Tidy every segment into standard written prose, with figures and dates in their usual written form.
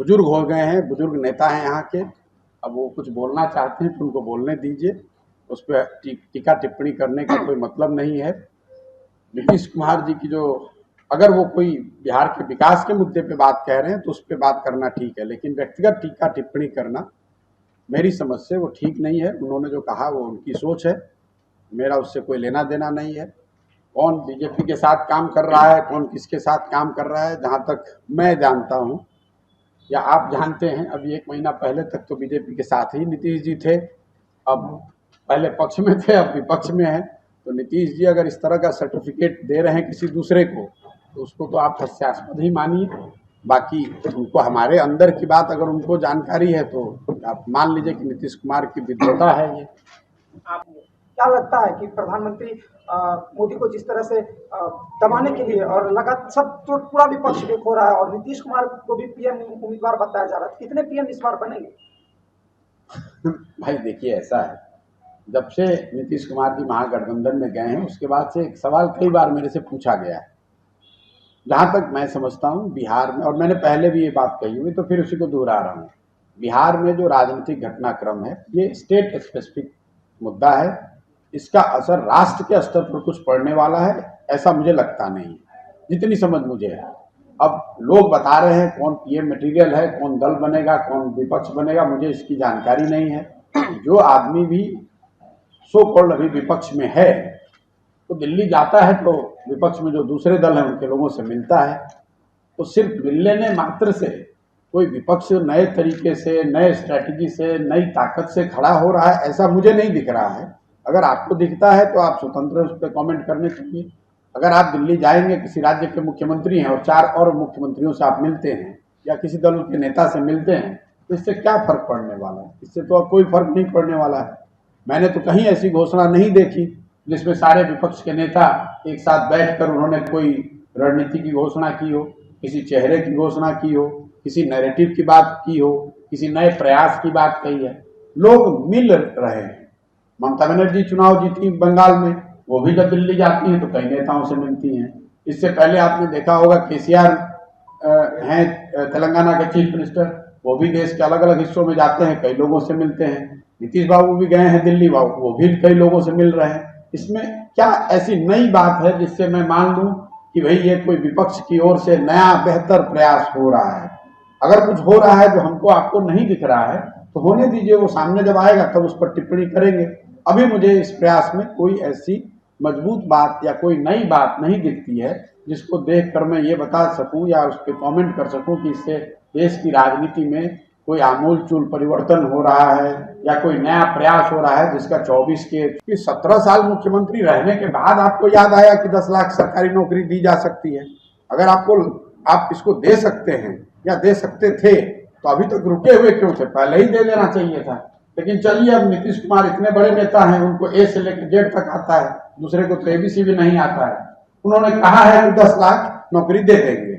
बुजुर्ग हो गए हैं, बुजुर्ग नेता हैं यहाँ के। अब वो कुछ बोलना चाहते हैं तो उनको बोलने दीजिए, उस पर टीका टिप्पणी करने का कोई मतलब नहीं है। नीतीश कुमार जी की जो, अगर वो कोई बिहार के विकास के मुद्दे पे बात कह रहे हैं तो उस पर बात करना ठीक है, लेकिन व्यक्तिगत टीका टिप्पणी करना मेरी समझ से वो ठीक नहीं है। उन्होंने जो कहा वो उनकी सोच है, मेरा उससे कोई लेना देना नहीं है। कौन बीजेपी के साथ काम कर रहा है, कौन किसके साथ काम कर रहा है, जहाँ तक मैं जानता हूँ या आप जानते हैं, अभी 1 महीना पहले तक तो बीजेपी के साथ ही नीतीश जी थे। अब पहले पक्ष में थे, अब विपक्ष में है। तो नीतीश जी अगर इस तरह का सर्टिफिकेट दे रहे हैं किसी दूसरे को, तो उसको तो आप हास्यास्पद ही मानिए। बाकी उनको हमारे अंदर की बात अगर उनको जानकारी है तो आप मान लीजिए कि नीतीश कुमार की विद्वता है ये। आपको क्या लगता है कि प्रधानमंत्री मोदी को जिस तरह से दबाने के लिए और लगातार सब तो पूरा विपक्ष एक हो रहा है और नीतीश कुमार को भी पीएम उम्मीदवार बताया जा रहा है, कितने पीएम इस बार बनेंगे? भाई देखिए, ऐसा है, जब से नीतीश कुमार जी महागठबंधन में गए हैं उसके बाद से एक सवाल कई बार मेरे से पूछा गया है। जहाँ तक मैं समझता हूँ बिहार में, और मैंने पहले भी ये बात कही हुई तो फिर उसी को दोहरा रहा हूँ, बिहार में जो राजनीतिक घटनाक्रम है ये स्टेट स्पेसिफिक मुद्दा है। इसका असर राष्ट्र के स्तर पर कुछ पड़ने वाला है ऐसा मुझे लगता नहीं है, जितनी समझ मुझे है। अब लोग बता रहे हैं कौन पीएम मटेरियल है, कौन दल बनेगा, कौन विपक्ष बनेगा, मुझे इसकी जानकारी नहीं है। जो आदमी भी सो कॉल्ड अभी विपक्ष में है तो दिल्ली जाता है तो विपक्ष में जो दूसरे दल हैं उनके लोगों से मिलता है। तो सिर्फ मिलने मात्र से कोई विपक्ष नए तरीके से, नए स्ट्रैटेजी से, नई ताकत से खड़ा हो रहा है ऐसा मुझे नहीं दिख रहा है। अगर आपको दिखता है तो आप स्वतंत्र उस पर कॉमेंट करने चाहिए। अगर आप दिल्ली जाएंगे, किसी राज्य के मुख्यमंत्री हैं और 4 और मुख्यमंत्रियों से आप मिलते हैं या किसी दल के नेता से मिलते हैं तो इससे क्या फर्क पड़ने वाला है? इससे तो कोई फर्क नहीं पड़ने वाला है। मैंने तो कहीं ऐसी घोषणा नहीं देखी जिसमें सारे विपक्ष के नेता एक साथ बैठकर उन्होंने कोई रणनीति की घोषणा की हो, किसी चेहरे की घोषणा की हो, किसी नैरेटिव की बात की हो, किसी नए प्रयास की बात कही है। लोग मिल रहे हैं। ममता बनर्जी चुनाव जीती बंगाल में, वो भी जब दिल्ली जाती हैं तो कई नेताओं से मिलती हैं। इससे पहले आपने देखा होगा केसीआर हैं तेलंगाना के चीफ मिनिस्टर, वो भी देश के अलग अलग हिस्सों में जाते हैं, कई लोगों से मिलते हैं। नीतीश बाबू भी गए हैं दिल्ली, वो भी कई लोगों से मिल रहे हैं। इसमें क्या ऐसी नई बात है जिससे मैं मान लूं कि भाई ये कोई विपक्ष की ओर से नया बेहतर प्रयास हो रहा है? अगर कुछ हो रहा है जो हमको आपको नहीं दिख रहा है तो होने दीजिए, वो सामने जब आएगा तब उस पर टिप्पणी करेंगे। अभी मुझे इस प्रयास में कोई ऐसी मजबूत बात या कोई नई बात नहीं दिखती है जिसको देखकर मैं ये बता सकूं या उस पर कॉमेंट कर सकूं कि इससे देश की राजनीति में कोई आमूल चूल परिवर्तन हो रहा है या कोई नया प्रयास हो रहा है जिसका 24 के 17 साल मुख्यमंत्री रहने के बाद आपको याद आया कि 10 लाख सरकारी नौकरी दी जा सकती है। अगर आप इसको दे सकते हैं या दे सकते थे तो अभी तक रुके हुए क्यों थे? पहले ही दे देना चाहिए था। लेकिन चलिए, अब नीतीश कुमार इतने बड़े नेता हैं, उनको ए से लेकर जेड तक आता है, दूसरे को तो एबीसी भी नहीं आता है। उन्होंने कहा है कि 10 लाख नौकरी दे देंगे,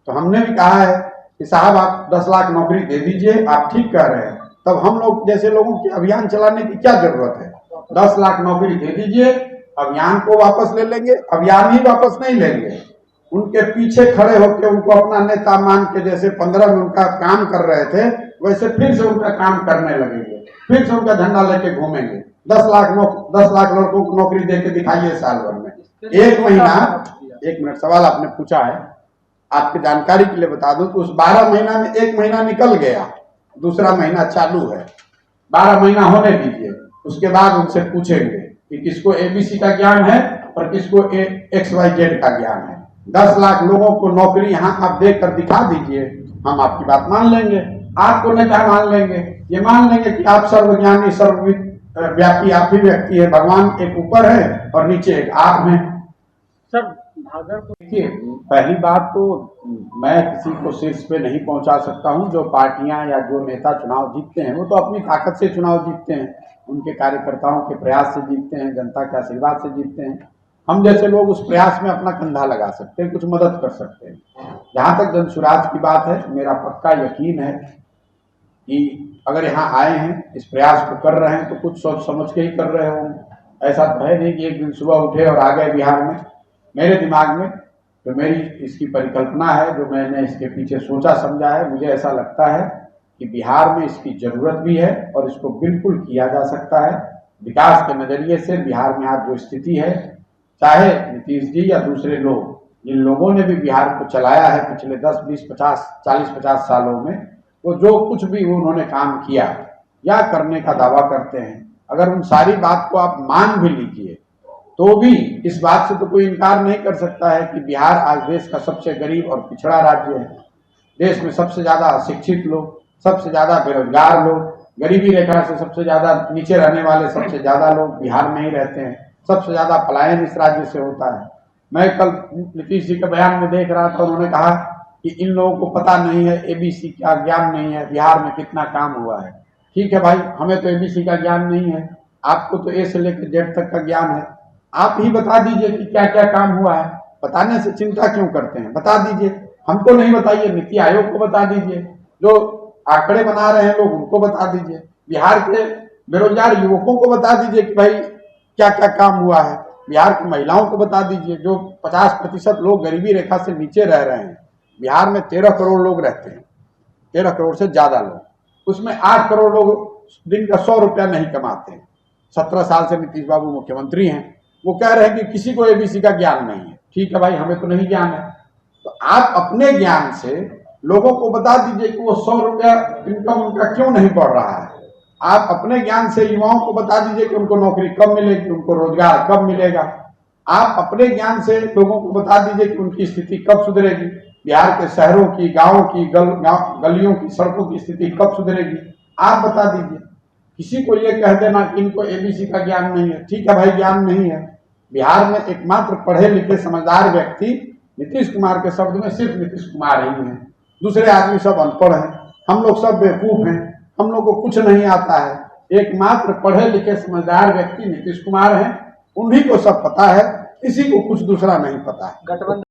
तो हमने भी कहा है कि साहब आप 10 लाख नौकरी दे दीजिए, आप ठीक कह रहे हैं। तब हम लोग जैसे लोगों की अभियान चलाने की क्या जरूरत है? 10 लाख नौकरी दे दीजिए, अभियान को वापस ले लेंगे। अभियान ही वापस नहीं लेंगे, उनके पीछे खड़े होकर उनको अपना नेता मान के, जैसे 15 में उनका काम कर रहे थे वैसे फिर से उनका काम करने लगेंगे, फिर से उनका झंडा लेके घूमेंगे। 10 लाख लड़कों को नौकरी दे के दिखाइए साल भर में। 1 महीना, 1 मिनट, सवाल आपने पूछा है, आपकी जानकारी के लिए बता दूं तो उस 12 महीना में 1 महीना निकल गया, दूसरा महीना चालू है। 12 महीना होने दीजिए, उसके बाद उनसे पूछेंगे कि किसको एबीसी का ज्ञान है और किसको XYZ का ज्ञान है। 10 लाख लोगों को नौकरी यहाँ आप देख कर दिखा दीजिए, हम आपकी बात मान लेंगे। आपको नेता मान लेंगे, ये मान लेंगे कि आप सर्वज्ञानी सर्वव्यापी आप ही व्यक्ति है, भगवान एक ऊपर है और नीचे एक आप हैं। सर भागलपुर, देखिए, पहली बात तो मैं किसी को शीर्ष पे नहीं पहुंचा सकता हूं। जो पार्टियां या जो नेता चुनाव जीतते हैं वो तो अपनी ताकत से चुनाव जीतते हैं, उनके कार्यकर्ताओं के प्रयास से जीतते हैं, जनता के आशीर्वाद से जीतते हैं। हम जैसे लोग उस प्रयास में अपना कंधा लगा सकते हैं, कुछ मदद कर सकते हैं। जहां तक जनसुराज की बात है, मेरा पक्का यकीन है कि अगर यहाँ आए हैं, इस प्रयास को कर रहे हैं तो कुछ सोच समझ के ही कर रहे होंगे। ऐसा तो है नहीं कि एक दिन सुबह उठे और आ गए बिहार में। मेरे दिमाग में तो मेरी इसकी परिकल्पना है, जो मैंने इसके पीछे सोचा समझा है, मुझे ऐसा लगता है कि बिहार में इसकी जरूरत भी है और इसको बिल्कुल किया जा सकता है। विकास के नजरिए से बिहार में आज जो स्थिति है, चाहे नीतीश जी या दूसरे लोग, जिन लोगों ने भी बिहार को चलाया है पिछले 10, 20, 50, 40, 50 सालों में, वो जो कुछ भी उन्होंने काम किया या करने का दावा करते हैं, अगर उन सारी बात को आप मान भी लीजिए तो भी इस बात से तो कोई इनकार नहीं कर सकता है कि बिहार आज देश का सबसे गरीब और पिछड़ा राज्य है। देश में सबसे ज्यादा अशिक्षित लोग, सबसे ज्यादा बेरोजगार लोग, गरीबी रेखा से सबसे ज्यादा नीचे रहने वाले सबसे ज्यादा लोग बिहार में ही रहते हैं। सबसे ज्यादा पलायन इस राज्य से होता है। मैं कल नीतीश जी के बयान में देख रहा था, उन्होंने कहा कि इन लोगों को पता नहीं है, एबीसी का ज्ञान नहीं है, बिहार में कितना काम हुआ है। ठीक है भाई, हमें तो एबीसी का ज्ञान नहीं है, आपको तो ए से लेकर जेड तक का ज्ञान है। आप ही बता दीजिए कि क्या क्या काम हुआ है। बताने से चिंता क्यों करते हैं, बता दीजिए। हमको नहीं बताइए, नीति आयोग को बता दीजिए। जो आंकड़े बना रहे हैं लोग, उनको बता दीजिए। बिहार के बेरोजगार युवकों को बता दीजिए कि भाई क्या क्या काम हुआ है। बिहार की महिलाओं को बता दीजिए। जो 50% लोग गरीबी रेखा से नीचे रह रहे हैं, बिहार में 13 करोड़ लोग रहते हैं, 13 करोड़ से ज्यादा लोग, उसमें 8 करोड़ लोग दिन का 100 रुपया नहीं कमाते हैं। 17 साल से नीतीश बाबू मुख्यमंत्री हैं, वो कह रहे हैं कि किसी को एबीसी का ज्ञान नहीं है। ठीक है भाई, हमें तो नहीं ज्ञान है, तो आप अपने ज्ञान से लोगों को बता दीजिए कि वो 100 रुपया इनकम उनका क्यों नहीं बढ़ रहा है। आप अपने ज्ञान से युवाओं को बता दीजिए कि उनको नौकरी कब मिलेगी, उनको रोजगार कब मिलेगा। आप अपने ज्ञान से लोगों को बता दीजिए कि उनकी स्थिति कब सुधरेगी। बिहार के शहरों की, गाँव की, गलियों की, सड़कों की स्थिति कब सुधरेगी, आप बता दीजिए। किसी को ये कह देना कि इनको एबीसी का ज्ञान नहीं है, ठीक है भाई, ज्ञान नहीं है। बिहार में एकमात्र पढ़े लिखे समझदार व्यक्ति नीतीश कुमार के शब्द में सिर्फ नीतीश कुमार ही हैं। दूसरे आदमी सब अनपढ़ हैं, हम लोग सब बेवकूफ हैं, हम लोग को कुछ नहीं आता है। एकमात्र पढ़े लिखे समझदार व्यक्ति नीतीश कुमार हैं, उन्हीं को सब पता है, किसी को कुछ दूसरा नहीं पता है। गठबंधन